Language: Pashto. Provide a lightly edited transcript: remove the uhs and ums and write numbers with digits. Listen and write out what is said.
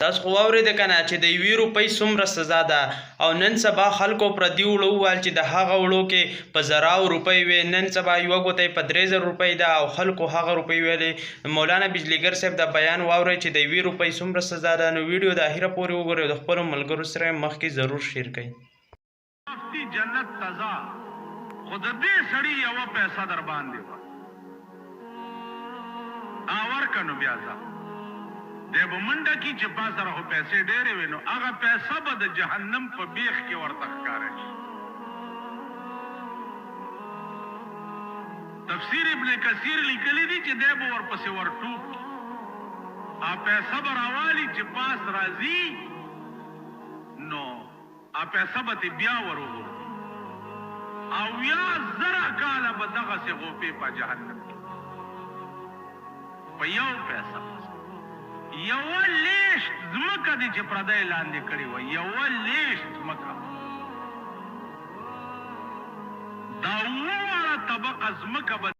تاسو خو واورېده که نه چې د 1 روپۍ څومره سزا ده او نن سبا خلکو پردي وړو وویل چې د هغه وړو کې په زراو روپۍ وې، نن سبا یوه ګوته په 3000 روپۍ ده او خلکو هغه روپۍ ویلې. مولانا بجلیګر صاحب د بیان واورئ چې د 1 روپۍ څومره سزا ده. نو ویډیو د اخره پورې وګورئ او د خپلو ملګرو سره یې مخکې ضرور شیر کړئ. جنت تزا خود دې سړي یوه پیسه در باندې وه ورکه نو بیا ځه دی به منډه کي چې ما سره خو پیسې ډېرې وې نو هغه پیسه به د جهنم په بیخ کې ورته ښکاره شي. تفسیر ابن کثیر لیکلی دي چې دی به ورپسې ورټوپ کي پیسه به راوالي چې پاس راځي نو پیسه به ترې بیا وروغورځي او 1000 کاله به دغسې غوپې په جهنم کې په یو پیسه یوه لیشت ځمکه دې چې پردی لاندې کړې وه یوه لیشت ځمکه دا 9 طبقه ځمکه به